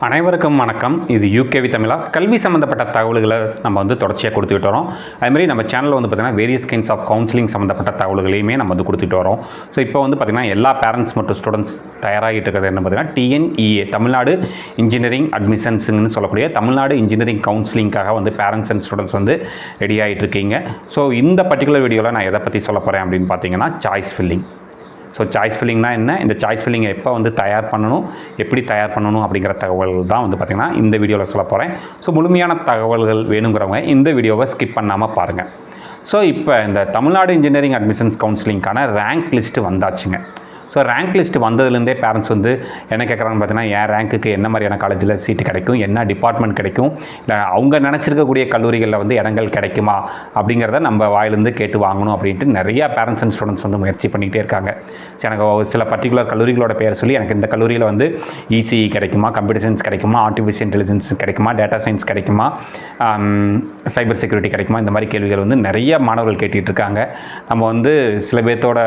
அனைவருக்கும் வணக்கம். இது யூகேவி தமிழா. கல்வி சம்மந்தப்பட்ட தகவல்களை நம்ம தொடர்ச்சியாக கொடுத்துட்டு வரோம். அதுமாதிரி நம்ம சேனலில் பார்த்திங்கன்னா வேரியஸ் கைண்ட்ஸ் ஆஃப் கவுன்சிலிங் சம்மந்தப்பட்ட தகவல்களையுமே நம்ம கொடுத்துட்டு வரோம். ஸோ இப்போ பார்த்திங்கன்னா எல்லா பேரண்ட்ஸ் மற்றும் ஸ்டூடெண்ட்ஸ் தயாராகிட்டு இருக்கிறது என்ன பார்த்திங்கன்னா டிஎன்இஏ தமிழ்நாடு இன்ஜினியரிங் அட்மிஷன்ஸுன்னு சொல்லக்கூடிய தமிழ்நாடு இன்ஜினியரிங் கவுன்சிலிங்காக பேரண்ட்ஸ் அண்ட் ஸ்டூடெண்ட்ஸ் ரெடி ஆகிட்டு இருக்கீங்க. ஸோ இந்த பர்டிகுலர் வீடியோவில் நான் எதை பற்றி சொல்ல போகிறேன் அப்படின்னு பார்த்தீங்கன்னா சாய்ஸ் ஃபில்லிங். ஸோ சாய்ஸ் ஃபில்லிங்னா என்ன, இந்த சாய்ஸ் ஃபில்லிங்கை எப்போ தயார் பண்ணணும், எப்படி தயார் பண்ணணும் அப்படிங்கிற தகவல்கள் தான் பார்த்திங்கன்னா இந்த வீடியோவில் சொல்ல போகிறேன். ஸோ முழுமையான தகவல்கள் வேணுங்கிறவங்க இந்த வீடியோவை ஸ்கிப் பண்ணாமல் பாருங்கள். ஸோ இப்போ இந்த தமிழ்நாடு இன்ஜினியரிங் அட்மிஷன்ஸ் கவுன்சிலிங்கான ரேங்க் லிஸ்ட்டு வந்தாச்சுங்க. ஸோ ரேங்க் லிஸ்ட் வந்ததுலேருந்தே பேரண்ட்ஸ் என்ன கேட்குறாங்கன்னு பார்த்தீங்கன்னா என் ரேங்க்குக்கு என்ன மாதிரியான காலேஜில் சீட்டு கிடைக்கும், என்ன டிபார்ட்மெண்ட் கிடைக்கும், இல்லை அவங்க நினச்சிருக்கக்கூடிய கல்லூரிகளில் இடங்கள் கிடைக்குமா அப்படிங்கிறத நம்ம வாயிலிருந்து கேட்டு வாங்கணும் அப்படின்ட்டு நிறையா பேரண்ட்ஸ் அண்ட் ஸ்டூடெண்ட்ஸ் முயற்சி பண்ணிகிட்டே இருக்காங்க. ஸோ எனக்கு சில பர்டிகுலர் கல்லூரிகளோட பேர் சொல்லி எனக்கு இந்த கல்லூரியில் இசிஇ கிடைக்குமா, கம்ப்யூட்டர் சயின்ஸ் கிடைக்குமா, ஆர்டிஃபிஷியல் இன்டெலிஜென்ஸ் கிடைக்குமா, டேட்டா சயின்ஸ் கிடைக்குமா, சைபர் செக்யூரிட்டி கிடைக்குமா, இந்த மாதிரி கேள்விகள் நிறைய மாணவர்கள் கேட்டுகிட்டு இருக்காங்க. நம்ம சில பேர்த்தோட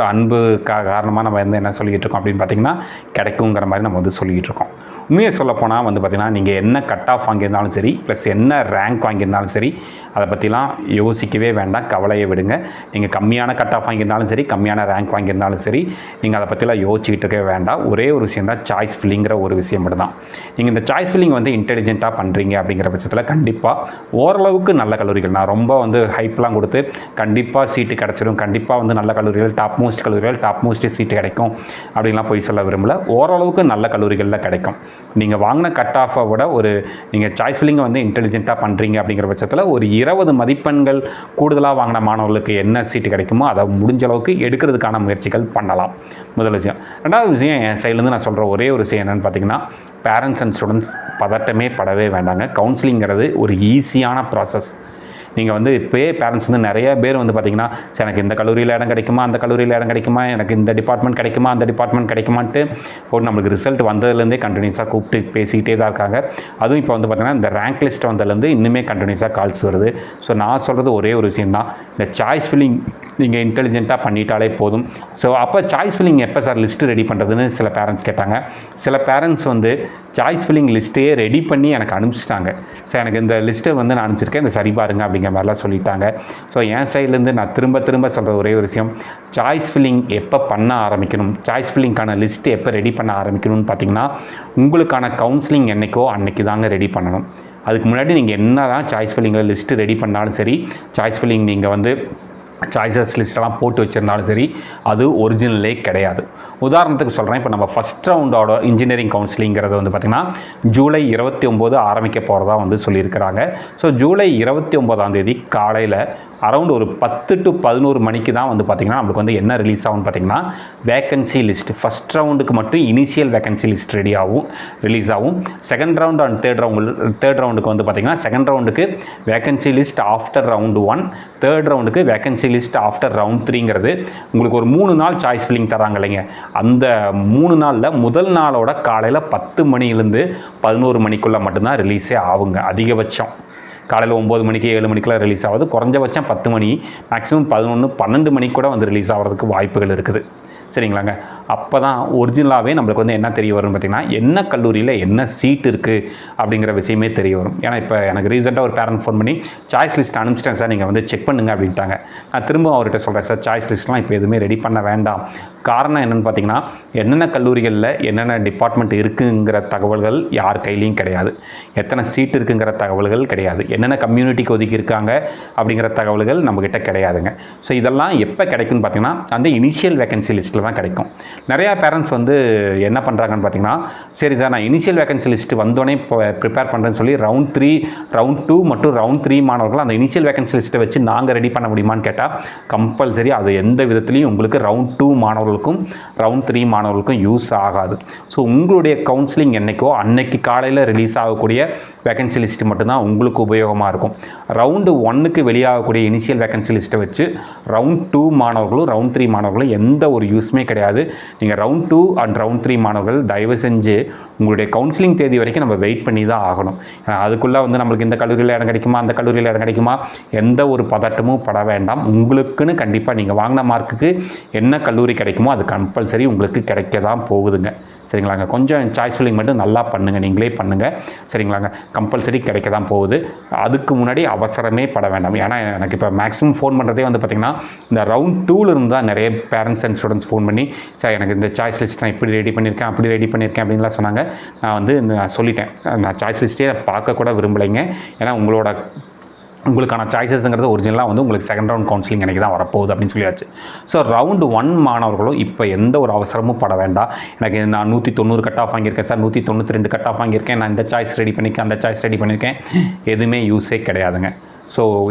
அன்பு காரணமாக நம்ம என்ன சொல்லிகிட்டு இருக்கோம் அப்படின்னு பார்த்தீங்கன்னா கிடைக்குங்கிற மாதிரி நம்ம சொல்லிகிட்டு இருக்கோம். உண்மையை சொல்லப்போனால் பார்த்திங்கன்னா நீங்கள் என்ன கட் ஆஃப் வாங்கியிருந்தாலும் சரி, ப்ளஸ் என்ன ரேங்க் வாங்கியிருந்தாலும் சரி, அதை பற்றிலாம் யோசிக்கவே வேண்டாம், கவலையை விடுங்க. நீங்கள் கம்மியான கட் ஆஃப் வாங்கியிருந்தாலும் சரி, கம்மியான ரேங்க் வாங்கியிருந்தாலும் சரி, நீங்கள் அதை பற்றிலாம் யோசிச்சுக்கிட்டு இருக்கவே வேண்டாம். ஒரே ஒரு விஷயம் தான் சாய்ஸ் ஃபில்லிங்கிற ஒரு விஷயம் மட்டும் தான். நீங்கள் இந்த சாய்ஸ் ஃபில்லிங் இன்டெலிஜென்ட்டாக பண்ணுறீங்க அப்படிங்கிற பட்சத்தில் கண்டிப்பாக ஓரளவுக்கு நல்ல கல்லூரிகள், நான் ரொம்ப ஹைப்லாம் கொடுத்து கண்டிப்பாக சீட்டு கிடச்சிடும், கண்டிப்பாக நல்ல கல்லூரிகள், டாப் மோஸ்ட் கல்லூரிகள், டாப் மோஸ்ட் சீட்டு கிடைக்கும் அப்படின்லாம் போய் சொல்ல விரும்பல. ஓரளவுக்கு நல்ல கல்லூரிகளில் கிடைக்கும். நீங்கள் வாங்கின கட் ஆஃபை விட நீங்கள் சாய்ஸ் ஃபில்லிங்கை இன்டெலிஜென்ட்டாக பண்ணுறீங்க அப்படிங்கிற பட்சத்தில் ஒரு 20 மதிப்பெண்கள் கூடுதலாக வாங்கின மாணவர்களுக்கு என்ன சீட்டு கிடைக்குமோ அதை முடிஞ்ச அளவுக்கு எடுக்கிறதுக்கான முயற்சிகள் பண்ணலாம். முதல் விஷயம். ரெண்டாவது விஷயம், என் சைட்லேருந்து நான் சொல்கிற ஒரே ஒரு விஷயம் என்னென்னு பார்த்தீங்கன்னா பேரண்ட்ஸ் அண்ட் ஸ்டூடெண்ட்ஸ் பதட்டமே படவே வேண்டாங்க. கவுன்சிலிங்கிறது ஒரு ஈஸியான ப்ராசஸ். நீங்கள் இப்போயே பேரண்ட்ஸ் நிறைய பேர் பார்த்திங்கன்னா எனக்கு இந்த கல்லூரியில் இடம் கிடைக்குமா, அந்த கல்லூரியில் இடம் கிடைக்குமா, எனக்கு இந்த டிபார்ட்மெண்ட் கிடைக்குமா, அந்த டிபார்ட்மெண்ட் கிடைக்குமான்ட்டு நம்மளுக்கு ரிசல்ட் வந்ததுலேருந்தே கண்டினியூஸாக கூப்பிட்டு பேசிக்கிட்டே தான் இருக்காங்க. அதுவும் இப்போ பார்த்திங்கன்னா இந்த ரேங்க் லிஸ்ட் வந்ததுலேருந்து இன்னுமே கண்டினியூஸாக கால்ஸ் வருது. ஸோ நான் சொல்கிறது ஒரே ஒரு விஷயம் தான், இந்த சாய்ஸ் ஃபில்லிங் நீங்கள் இன்டெலிஜென்ட்டாக பண்ணிட்டாலே போதும். ஸோ அப்போ சாய்ஸ் ஃபில்லிங் எப்போ சார் லிஸ்ட்டு ரெடி பண்ணுறதுன்னு சில பேரண்ட்ஸ் கேட்டாங்க. சில பேரண்ட்ஸ் சாய்ஸ் ஃபில்லிங் லிஸ்ட்டையே ரெடி பண்ணி எனக்கு அனுப்பிச்சிட்டாங்க. ஸோ எனக்கு இந்த லிஸ்ட்டை நான் அனுப்பிச்சிருக்கேன், இந்த சரி பாருங்க அப்படிங்கிற மாதிரிலாம் சொல்லிட்டாங்க. ஸோ என் சைட்லேருந்து நான் திரும்ப சொல்கிற ஒரே ஒரு விஷயம், சாய்ஸ் ஃபில்லிங் எப்போ பண்ண ஆரம்பிக்கணும், சாய்ஸ் ஃபில்லிங்கான லிஸ்ட்டு எப்போ ரெடி பண்ண ஆரம்பிக்கணும்னு பார்த்தீங்கன்னா உங்களுக்கான கவுன்சிலிங் என்றைக்கோ அன்றைக்கி தாங்க ரெடி பண்ணணும். அதுக்கு முன்னாடி நீங்கள் என்ன தான் சாய்ஸ் ஃபில்லிங்கில் லிஸ்ட்டு ரெடி பண்ணாலும் சரி, சாய்ஸ் ஃபில்லிங் நீங்கள் சாய்ஸஸ் லிஸ்ட்டெல்லாம் போட்டு வச்சுருந்தாலும் சரி, அது ஒரிஜினலே கிடையாது. உதாரணத்துக்கு சொல்கிறேன், இப்போ நம்ம ஃபஸ்ட் ரவுண்டோட இன்ஜினியரிங் கவுன்சிலிங்கிறது பார்த்திங்கன்னா ஜூலை 29 ஆரம்பிக்க போகிறதா சொல்லியிருக்கிறாங்க. ஸோ ஜூலை 29 காலையில் அரௌண்ட் ஒரு 10 to 11 மணிக்கு தான் பார்த்திங்கன்னா நம்மளுக்கு என்ன ரிலீஸ் ஆகும்னு பார்த்திங்கன்னா வேக்கன்சி லிஸ்ட். ஃபஸ்ட் ரவுண்டுக்கு மட்டும் இனிஷியல் வேக்கன்சி லிஸ்ட் ரிலீஸ் ஆகும். செகண்ட் ரவுண்ட் அண்ட் தேர்ட் ரவுண்டுக்கு பார்த்திங்கன்னா செகண்ட் ரவுண்டுக்கு vacancy list after round 1, third ரவுண்டுக்கு வேக்கன்சி லிஸ்ட் ஆஃப்டர் ரவுண்ட் 3ங்கிறது உங்களுக்கு ஒரு 3 நாள் சாய்ஸ் ஃபில்லிங் தராங்க இல்லைங்க. அந்த 3 நாளில் முதல் நாளோட காலையில் 10 மணிலேருந்து 11 மணிக்குள்ளே மட்டும்தான் ரிலீஸே ஆகுங்க. அதிகபட்சம் காலையில் 9 மணிக்கு 7 மணிக்கெலாம் ரிலீஸ் ஆகுது. குறைஞ்சபட்சம் 10 மணி, மேக்ஸிமம் 11, 12 மணிக்கு கூட ரிலீஸ் ஆகிறதுக்கு வாய்ப்புகள் இருக்குது. சரிங்களாங்க. அப்போ தான் ஒரிஜினலாகவே நம்மளுக்கு என்ன தெரிய வரும்னு பார்த்திங்கன்னா என்ன கல்லூரியில் என்ன சீட் இருக்குது அப்படிங்கிற விஷயமே தெரிய வரும். ஏன்னா இப்போ எனக்கு ரீசெண்டாக ஒரு பேரண்ட் ஃபோன் பண்ணி சாய்ஸ் லிஸ்ட் அனுப்பிச்சிட்டேன் சார், நீங்கள் செக் பண்ணுங்க அப்படின்ட்டாங்க. நான் திரும்ப அவர்கிட்ட சொல்கிறேன், சார் சாய்ஸ் லிஸ்ட்லாம் இப்போ எதுவுமே ரெடி பண்ண வேண்டாம். காரணம் என்னென்னு பார்த்தீங்கன்னா என்னென்ன கல்லூரிகளில் என்னென்ன டிபார்ட்மெண்ட் இருக்குங்கிற தகவல்கள் யார் கையிலையும் கிடையாது, எத்தனை சீட் இருக்குங்கிற தகவல்கள் கிடையாது, என்னென்ன கம்யூனிட்டிக்கு ஒதுக்கி இருக்காங்க அப்படிங்கிற தகவல்கள் நம்மக்கிட்ட கிடையாதுங்க. ஸோ இதெல்லாம் எப்போ கிடைக்குன்னு பார்த்தீங்கன்னா அந்த இனிஷியல் வேக்கன்சி லிஸ்ட்டில் தான் கிடைக்கும். நிறையா பேரண்ட்ஸ் என்ன பண்ணுறாங்கன்னு பார்த்தீங்கன்னா சரி சார் நான் இனிஷியல் வேக்கன்சி லிஸ்ட்டு வந்தோடனே இப்போ ப்ரிப்பேர் பண்ணுறேன்னு சொல்லி ரவுண்ட் 3, ரவுண்ட் 2 மற்றும் ரவுண்ட் 3 மாணவர்கள் அந்த இனிஷியல் வேக்கன்சி லிஸ்ட்டை வச்சு நாங்கள் ரெடி பண்ண முடியுமான்னு கேட்டால் கம்பல்சரி அது எந்த விதத்துலையும் உங்களுக்கு ரவுண்ட் 2 மாணவர்களுக்கும் ரவுண்ட் 3 மாணவர்களுக்கும் யூஸ் ஆகாது. ஸோ உங்களுடைய கவுன்சிலிங் என்றைக்கோ அன்னைக்கு காலையில் ரிலீஸ் ஆகக்கூடிய வேக்கன்சி லிஸ்ட்டு மட்டும்தான் உங்களுக்கு உபயோகமாக இருக்கும். ரவுண்டு 1க்கு வெளியாகக்கூடிய இனிஷியல் வேக்கன்சி லிஸ்ட்டை வச்சு ரவுண்ட் 2 மாணவர்களும் ரவுண்ட் 3 மாணவர்களும் எந்த ஒரு யூஸ்மே கிடையாது. நீங்கள் ரவுண்ட் 2 அண்ட் ரவுண்ட் 3 மாணவர்கள் தயவு செஞ்சு உங்களுடைய கவுன்சிலிங் தேதி வரைக்கும் நம்ம வெயிட் பண்ணி தான் ஆகணும். அதுக்குள்ளே நம்மளுக்கு இந்த கல்லூரியில் இடம் கிடைக்குமா, அந்த கல்லூரியில் இடம் கிடைக்குமா, எந்த ஒரு பதட்டமும் பட வேண்டாம். உங்களுக்குன்னு கண்டிப்பாக நீங்கள் வாங்கின மார்க்குக்கு என்ன கல்லூரி கிடைக்குமோ அது கம்பல்சரி உங்களுக்கு கிடைக்க தான் போகுதுங்க. சரிங்களாங்க. கொஞ்சம் சாய்ஸ் ஃபில்லிங் மட்டும் நல்லா பண்ணுங்கள், நீங்களே பண்ணுங்கள் சரிங்களாங்க. கம்பல்சரி கிடைக்க தான் போகுது. அதுக்கு முன்னாடி அவசரமே பட வேண்டாம். ஏன்னா எனக்கு இப்போ மேக்ஸிமம் ஃபோன் பண்ணுறதே வந்து பார்த்திங்கன்னா இந்த ரவுண்ட் 2ல் இருந்து தான் நிறைய பேரண்ட்ஸ் அண்ட் ஸ்டூடெண்ட்ஸ் ஃபோன் பண்ணி சார் எனக்கு இந்த சாய்ஸ் லிஸ்ட் நான் இப்படி ரெடி பண்ணியிருக்கேன் அப்படி ரெடி பண்ணியிருக்கேன் அப்படின்லாம் சொன்னாங்க. நான் வந்து சொல்லிட்டேன், நான் சாய்ஸ் லிஸ்ட்டே பார்க்க கூட விரும்பலைங்க. ஏன்னா உங்களுக்கான சாய்ஸஸ்ங்கிறது ஒரிஜினலாக வந்து உங்களுக்கு செகண்ட் ரவுண்ட் கவுன்சிலிங் எனக்கு தான் வரப்போகுது அப்படின்னு சொல்லியாச்சு. ஸோ ரவுண்டு 1 மாணவர்களும் இப்போ எந்த ஒரு அவசரமும் பட வேண்டாம். எனக்கு நான் 190 கட் ஆஃப் வாங்கியிருக்கேன் சார், 192 கட் ஆஃப் வாங்கியிருக்கேன், நான் இந்த சாய்ஸ் ரெடி பண்ணியிருக்கேன் அந்த சாய்ஸ் ரெடி பண்ணியிருக்கேன், எதுவுமே யூஸே கிடையாதுங்க. ஸோ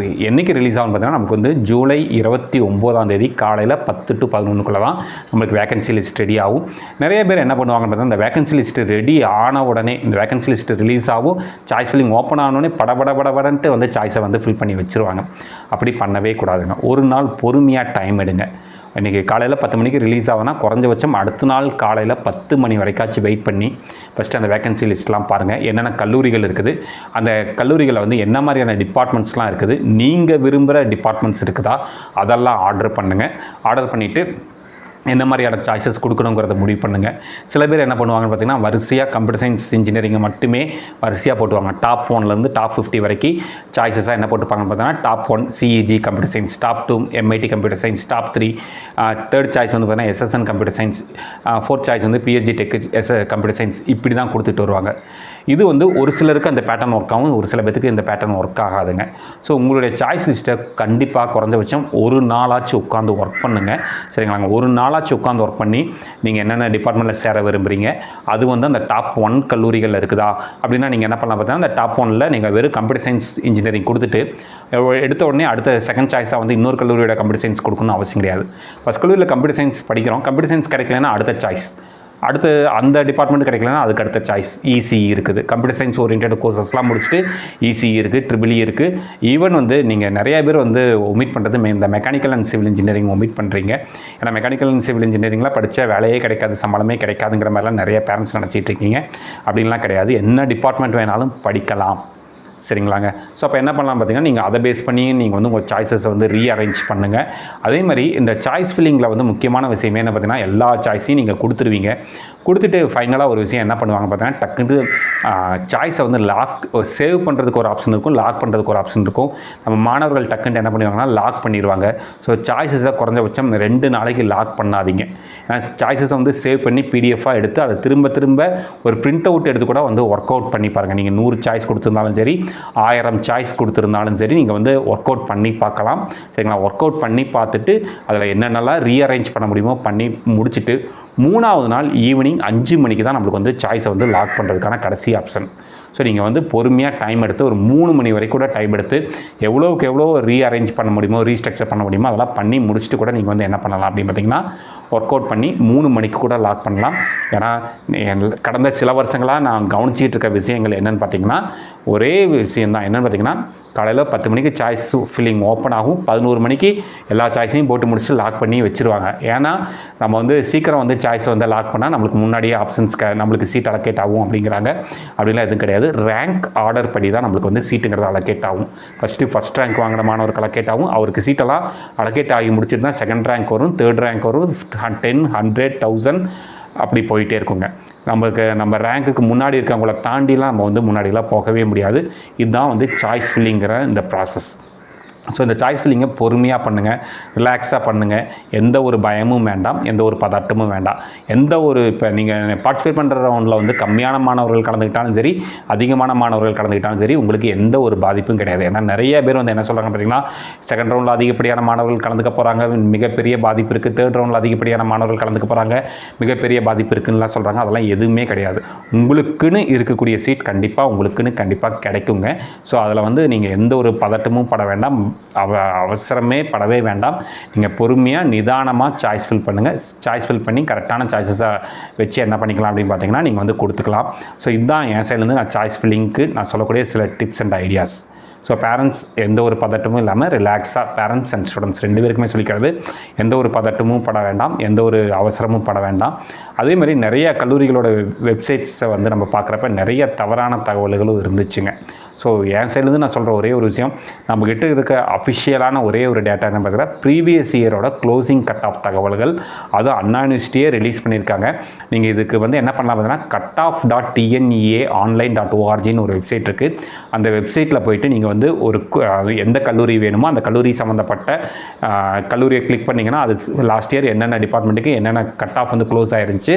என்றைக்கு ரிலீஸ் ஆகும்னு பார்த்தீங்கன்னா நமக்கு வந்து ஜூலை 29 காலையில் 10 to 11 தான் நம்மளுக்கு வேகன்சி லிஸ்ட் ரெடி ஆகும். நிறைய பேர் என்ன பண்ணுவாங்கன்னு பார்த்தீங்கன்னா இந்த வேகன்சி லிஸ்ட் ரெடி ஆன உடனே இந்த வேகன்சி லிஸ்ட் ரிலீஸ் ஆகும், சாய்ஸ் ஃபில்லிங் ஓப்பன் ஆனோடனே படபடன்ட்டு வந்து சாய்ஸை வந்து ஃபில் பண்ணி வச்சுருவாங்க. அப்படி பண்ணவே கூடாதுங்க. ஒரு நாள் பொறுமையாக டைம் எடுங்க. இன்றைக்கி காலையில் 10 மணிக்கு ரிலீஸ் ஆகுனா குறைஞ்சபட்சம் அடுத்த நாள் காலையில் 10 மணி வரைக்காச்சும் வெயிட் பண்ணி ஃபஸ்ட்டு அந்த வேகன்சி லிஸ்ட்லாம் பாருங்கள். என்னென்ன கல்லூரிகள் இருக்குது, அந்த கல்லூரிகளில் வந்து என்ன மாதிரியான டிபார்ட்மெண்ட்ஸ்லாம் இருக்குது, நீங்கள் விரும்புகிற டிபார்ட்மெண்ட்ஸ் இருக்குதா அதெல்லாம் ஆர்டர் பண்ணுங்கள். ஆர்டர் பண்ணிவிட்டு என்ன மாதிரியான சாய்ஸஸ் கொடுக்கணுங்கிறத முடிவு பண்ணுங்கள். சில பேர் என்ன பண்ணுவாங்கன்னு பார்த்தீங்கன்னா வரிசையாக கம்ப்யூட்டர் சயின்ஸ் இன்ஜினியரிங்கை மட்டுமே வரிசையாக போட்டுவாங்க. டாப் 1லேருந்து டாப் 50 வரைக்கும் சாய்ஸஸாக என்ன போட்டுப்பாங்கன்னு பார்த்தீங்கன்னா top 1 CEG computer science, top 2 MIT computer science, top 3 third choice வந்து பார்த்தீங்கன்னா SSN computer science, fourth choice வந்து பிஹெச்டி டெக் கம்ப்யூட்டர் சயின்ஸ், இப்படி தான் கொடுத்துட்டு வருவாங்க. இது வந்து ஒரு சிலருக்கு அந்த பேட்டர்ன் ஒர்க் ஆகும், ஒரு சில பேருக்கு இந்த பேட்டர்ன் ஒர்க் ஆகாதுங்க. ஸோ உங்களுடைய சாய்ஸ் லிஸ்ட்டை கண்டிப்பாக குறைஞ்சபட்சம் ஒரு நாளாச்சும் உட்காந்து ஒர்க் பண்ணுங்கள் சரிங்களாங்க. ஒரு நாளாச்சும் உட்காந்து ஒர்க் பண்ணி நீங்கள் என்னென்ன டிபார்ட்மெண்ட்டில் சேர விரும்புகிறீங்க, அது வந்து அந்த டாப் 1 கல்லூரிகளில் இருக்குதா அப்படின்னா நீங்கள் என்ன பண்ணலாம் பார்த்தீங்கன்னா அந்த டாப் 1ல் நீங்கள் வெறும் கம்ப்யூட்டர் சயின்ஸ் இன்ஜினியரிங் கொடுத்துட்டு எடுத்த உடனே அடுத்த செகண்ட் சாய்ஸாக வந்து இன்னொரு கல்லூரியோட கம்ப்யூட்டர் சயின்ஸ் கொடுக்கணும்னு அவசியம் கிடையாது. ஃபஸ்ட் கல்லூரியில் கம்ப்யூட்டர் சயின்ஸ் படிக்கிறோம், கம்ப்யூட்டர் சயின்ஸ் கிடைக்கலன்னா அடுத்த சாய்ஸ், அடுத்து அந்த டிபார்ட்மெண்ட் கிடைக்கலன்னா அதுக்கு அடுத்த சாய்ஸ் இசிஇ இருக்குது. கம்ப்யூட்டர் சயின்ஸ் ஓரியன்ட் கோர்சஸ்லாம் முடிச்சுட்டு இசிஇ இருக்குது, ட்ரிபிள்இ இருக்குது. ஈவன் வந்து நீங்கள் நிறைய பேர் வந்து ஒமிட் பண்ணுறது இந்த mechanical and civil engineering omit பண்ணுறீங்க. ஏன்னா மெக்கானிக்கல் அண்ட் சிவில் இன்ஜினியரிங்கில் படித்த வேலையே கிடைக்காது, சம்பளமே கிடைக்காதுங்கிற மாதிரிலாம் நிறைய பேரண்ட்ஸ் நினச்சிட்டு இருக்கீங்க. அப்படின்லாம் கிடையாது. என்ன டிபார்ட்மெண்ட் வேணாலும் படிக்கலாம் சரிங்களாங்க. ஸோ அப்போ என்ன பண்ணலாம் பார்த்தீங்கன்னா நீங்கள் அதை பேஸ் பண்ணி நீங்கள் வந்து உங்கள் சாய்ஸஸை வந்து ரீஅரேஞ்ச் பண்ணுங்கள். அதே மாதிரி இந்த சாய்ஸ் ஃபில்லிங்கில் வந்து முக்கியமான விஷயமே என்ன பார்த்தீங்கன்னா எல்லா சாய்ஸையும் நீங்கள் கொடுத்துருவீங்க. கொடுத்துட்டு ஃபைனலாக ஒரு விஷயம் என்ன பண்ணுவாங்க பார்த்தீங்கன்னா டக்குன்னு சாய்ஸை வந்து சேவ் பண்ணுறதுக்கு ஒரு ஆப்ஷன் இருக்கும், லாக் பண்ணுறதுக்கு ஒரு ஆப்ஷன் இருக்கும். நம்ம மாணவர்கள் டக்குன்னு என்ன பண்ணுவாங்கன்னா லாக் பண்ணிடுவாங்க. ஸோ சாய்ஸஸை குறைஞ்சபட்சம் 2 நாளைக்கு லாக் பண்ணாதீங்க. சாய்ஸஸை வந்து சேவ் பண்ணி பிடிஎஃபாக எடுத்து அதை திரும்ப ஒரு பிரிண்ட் அவுட் எடுத்து கூட வந்து ஒர்க் அவுட் பண்ணி பாருங்கள். நீங்கள் 100 சாய்ஸ் கொடுத்துருந்தாலும் சரி, 1000 சாய்ஸ் கொடுத்துருந்தாலும் சரி, நீங்கள் வந்து ஒர்க் அவுட் பண்ணி பார்க்கலாம் சரிங்களா. ஒர்க் அவுட் பண்ணி பார்த்துட்டு அதில் என்னென்னலாம் ரீஅரேஞ்ச் பண்ண முடியுமோ பண்ணி முடிச்சுட்டு 3ஆவது நாள் ஈவினிங் 5 மணிக்கு தான் நம்மளுக்கு வந்து சாய்ஸை வந்து லாக் பண்ணுறதுக்கான கடைசி ஆப்ஷன். ஸோ நீங்கள் வந்து பொறுமையாக டைம் எடுத்து ஒரு 3 மணி வரைக்கும் கூட டைம் எடுத்து எவ்வளோக்கு எவ்வளோ ரீஅரேஞ்ச் பண்ண முடியுமோ, ரீஸ்ட்ரக்சர் பண்ண முடியுமோ அதெல்லாம் பண்ணி முடிச்சுட்டு கூட நீங்கள் வந்து என்ன பண்ணலாம் அப்படின்னு பார்த்தீங்கன்னா ஒர்க் அவுட் பண்ணி 3 மணிக்கு கூட லாக் பண்ணலாம். ஏன்னா கடந்த சில வருஷங்களாக நான் கவனிச்சிட்டு இருக்க விஷயங்கள் என்னென்னு பார்த்தீங்கன்னா ஒரே விஷயந்தான். என்னென்னு பார்த்தீங்கன்னா காலையில் 10 மணிக்கு சாய்ஸ் ஃபில்லிங் ஓப்பன் ஆகும், 11 மணிக்கு எல்லா சாய்ஸையும் போட்டு முடிச்சு லாக் பண்ணி வச்சுருவாங்க. ஏன்னா நம்ம வந்து சீக்கிரம் வந்து சாய்ஸை வந்து லாக் பண்ணால் நம்மளுக்கு முன்னாடியே ஆப்ஷன்ஸ் நம்மளுக்கு சீட் அலோகேட் ஆகும் அப்படிங்கிறாங்க. அப்படிலாம் எதுவும் கிடையாது. ரேங்க் ஆர்டர் படி தான் நம்மளுக்கு வந்து சீட்டுங்கிறது அலோகேட் ஆகும். ஃபஸ்ட் ரேங்க் வாங்கின மாணவருக்கு அலோகேட் ஆகும். அவருக்கு சீட்டெல்லாம் அலோகேட் ஆகி முடிச்சுட்டு தான் செகண்ட் ரேங்க் வரும், தேர்ட் ரேங்க் வரும், 10, 100, 1000 அப்படி போயிட்டே இருக்குங்க. நம்ம ரேங்க்குக்கு முன்னாடி இருக்கவங்கள தாண்டிலாம் நம்ம வந்து முன்னாடிலாம் போகவே முடியாது. இதுதான் வந்து சாய்ஸ் ஃபில்லிங்கிற இந்த ப்ராசஸ். ஸோ இந்த சாய்ஸ் ஃபில்லிங்கை பொறுமையாக பண்ணுங்கள், ரிலாக்ஸாக பண்ணுங்கள். எந்த ஒரு பயமும் வேண்டாம், எந்த ஒரு பதட்டமும் வேண்டாம். எந்த ஒரு இப்போ நீங்கள் பார்ட்டிசிபேட் பண்ணுற ரவுண்டில் வந்து கம்மியான மாணவர்கள் கலந்துக்கிட்டாலும் சரி, அதிகமான மாணவர்கள் கலந்துக்கிட்டாலும் சரி, உங்களுக்கு எந்த ஒரு பாதிப்பும் கிடையாது. ஏன்னா நிறைய பேர் வந்து என்ன சொல்கிறாங்க பார்த்தீங்கன்னா செகண்ட் ரவுண்டில் அதிகப்படியான மாணவர்கள் கலந்துக்க போகிறாங்க, மிகப்பெரிய பாதிப்பு இருக்குது, தேர்ட் ரவுண்டில் அதிகப்படியான மாணவர்கள் கலந்துக்க போகிறாங்க, மிகப்பெரிய பாதிப்பு இருக்குன்னுலாம் சொல்கிறாங்க. அதெல்லாம் எதுவுமே கிடையாது. உங்களுக்குன்னு இருக்கக்கூடிய சீட் கண்டிப்பாக கிடைக்குங்க. ஸோ அதில் வந்து நீங்கள் எந்த ஒரு பதட்டமும் பட வேண்டாம், அவசரமே படவே வேண்டாம். நீங்கள் பொறுமையாக நிதானமாக சாய்ஸ் ஃபில் பண்ணுங்கள். சாய்ஸ் ஃபில் பண்ணி கரெக்டான சாய்ஸஸை வச்சு என்ன பண்ணிக்கலாம் அப்படின்னு பார்த்தீங்கன்னா நீங்கள் வந்து கொடுத்துக்கலாம். ஸோ இதுதான் என் சைட்லேருந்து நான் சாய்ஸ் ஃபில்லிங்க்கு நான் சொல்லக்கூடிய சில tips and ideas. So parents எந்த ஒரு பதட்டமும் இல்லாமல் ரிலாக்ஸாக பேரண்ட்ஸ் அண்ட் ஸ்டூடெண்ட்ஸ் 2 பேருக்குமே சொல்லிக்கிறது, எந்த ஒரு பதட்டமும் பட வேண்டாம், எந்த ஒரு அவசரமும் பட வேண்டாம். அதே மாதிரி நிறைய கல்லூரிகளோட வெப்சைட்ஸை வந்து நம்ம பார்க்குறப்ப நிறைய தவறான தகவல்களும் இருந்துச்சுங்க. ஸோ என் சைட்லேருந்து நான் சொல்கிற ஒரே ஒரு விஷயம், நம்மக்கிட்ட இருக்க அஃபிஷியலான ஒரே ஒரு டேட்டா என்ன பார்க்குறா, ப்ரீவியஸ் இயரோட க்ளோசிங் கட் ஆஃப் தகவல்கள், அதுவும் அண்ணா யூனிவர்சிட்டியே ரிலீஸ் பண்ணியிருக்காங்க. நீங்கள் இதுக்கு வந்து என்ன பண்ணலாம் பார்த்தீங்கன்னா, cutoff.tneaonline.orgன்னு ஒரு வெப்சைட் இருக்குது. அந்த வெப்சைட்டில் போயிட்டு நீங்கள் வந்து ஒரு எந்த கல்லூரி வேணுமோ அந்த கல்லூரி சம்மந்தப்பட்ட கல்லூரியை கிளிக் பண்ணிங்கன்னா, அது லாஸ்ட் இயர் என்னென்ன டிபார்ட்மெண்ட்டுக்கு என்னென்ன கட் ஆஃப் வந்து க்ளோஸ் ஆயிருந்துச்சு,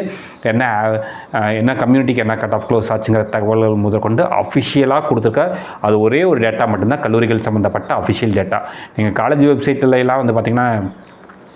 என்ன கம்யூனிட்டிக்கு என்ன கட் ஆஃப் க்ளோஸ் ஆச்சுங்கிற தகவல்கள் முதற்கொண்டு அஃபிஷியலாக கொடுத்துருக்க அது ஒரே ஒரு டேட்டா மட்டும்தான் கல்லூரிகள் சம்மந்தப்பட்ட அஃபிஷியல் டேட்டா. நீங்கள் காலேஜ் வெப்சைட்லாம் வந்து பார்த்திங்கன்னா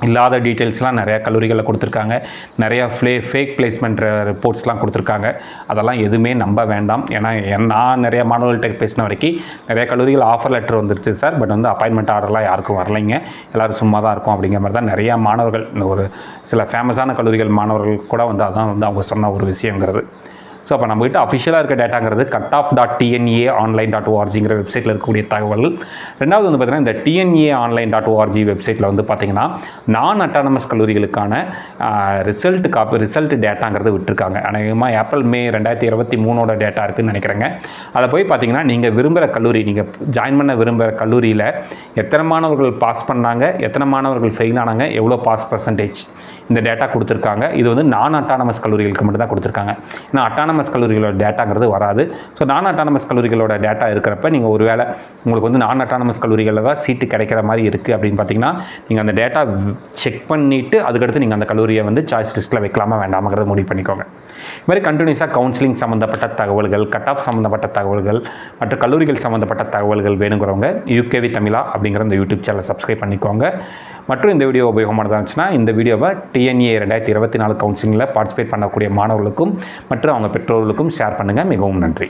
இல்லாத டீட்டெயில்ஸ்லாம் நிறையா கல்லூரிகளில் கொடுத்துருக்காங்க. நிறையா ஃபேக் பிளேஸ்மெண்ட் ரிப்போர்ட்ஸ்லாம் கொடுத்துருக்காங்க. அதெல்லாம் எதுவுமே நம்ப வேண்டாம். ஏன்னா நான் நிறைய மாணவர்கள்ட்ட பேசின வரைக்கும் நிறைய கல்லூரிகள் ஆஃபர் லெட்டர் வந்துருச்சு சார், பட் வந்து அப்பாயின்மெண்ட் ஆர்டர்லாம் யாருக்கும் வரலைங்க, எல்லோரும் சும்மா தான் இருக்கும் அப்படிங்கிற மாதிரி தான் நிறையா மாணவர்கள், ஒரு சில ஃபேமஸான கல்லூரிகள் மாணவர்கள் கூட வந்து அதான் வந்து அவங்க சொன்ன ஒரு விஷயங்கிறது. ஸோ அப்போ நம்மகிட்ட அஃபிஷியலாக இருக்க டேட்டாங்கிறது cutoff.tneaonline.orgங்கிற வெப்சைட்டில் இருக்கக்கூடிய தகவல்கள். ரெண்டாவது வந்து பார்த்திங்கன்னா, இந்த tneaonline.org வெப்சைட்டில் வந்து பார்த்திங்கன்னா நான் அட்டானமஸ் கல்லூரிகளுக்கான ரிசல்ட் டேட்டாங்கிறது விட்டுருக்காங்க. அநேகமாக ஏப்ரல் மே 2023 டேட்டா இருக்குதுன்னு நினைக்கிறேங்க. அதை போய் பார்த்திங்கன்னா நீங்கள் விரும்புகிற கல்லூரி, நீங்கள் ஜாயின் பண்ண விரும்புகிற கல்லூரியில் எத்தனை மாணவர்கள் பாஸ் பண்ணாங்க, எத்தனை மாணவர்கள் ஃபெயில் ஆனாங்க, எவ்வளோ பாஸ் பர்சன்டேஜ், இந்த டேட்டா கொடுத்துருக்காங்க. இது வந்து நான் அட்டானமஸ் கல்லூரிகளுக்கு மட்டும் தான் கொடுத்துருக்காங்க. ஏன்னா அட்டானமஸ் கல்லூரிகளோட டேட்டாங்கிறது வராது. ஸோ நான் அட்டானமஸ் கல்லூரிகளோட டேட்டா இருக்கிறப்ப நீங்கள் ஒரு வேளை உங்களுக்கு வந்து நான் அட்டானமஸ் கல்லூரிகளில் தான் சீட்டு கிடைக்கிற மாதிரி இருக்குது அப்படின்னு பார்த்தீங்கன்னா, நீங்கள் அந்த டேட்டா செக் பண்ணிவிட்டு அதுக்கடுத்து நீங்கள் அந்த கல்லூரியை வந்து சாய்ஸ் லிஸ்ட்டில் வைக்கலாமா வேண்டாமாங்கிறத முடிவு பண்ணிக்கோங்க. இது மாதிரி கண்டினியூஸாக கவுன்சிலிங் சம்மந்தப்பட்ட தகவல்கள், கட் ஆஃப் சம்மந்தப்பட்ட தகவல்கள் மற்றும் கல்லூரிகள் சம்மந்தப்பட்ட தகவல்கள் வேணுங்கிறவங்க யூகேவி தமிழா அப்படிங்கிற இந்த யூடியூப் சேனலை சப்ஸ்கிரைப் பண்ணிக்கோங்க. மற்றும் இந்த வீடியோ உபயோகமானதாக இருந்துச்சுன்னா இந்த வீடியோவை TNEA 2024 கவுன்சிலிங்கில் பார்ட்டிசிபேட் பண்ணக்கூடிய மாணவர்களுக்கும் மற்றும் அவங்க பெற்றோர்களுக்கும் ஷேர் பண்ணுங்கள். மிகவும் நன்றி.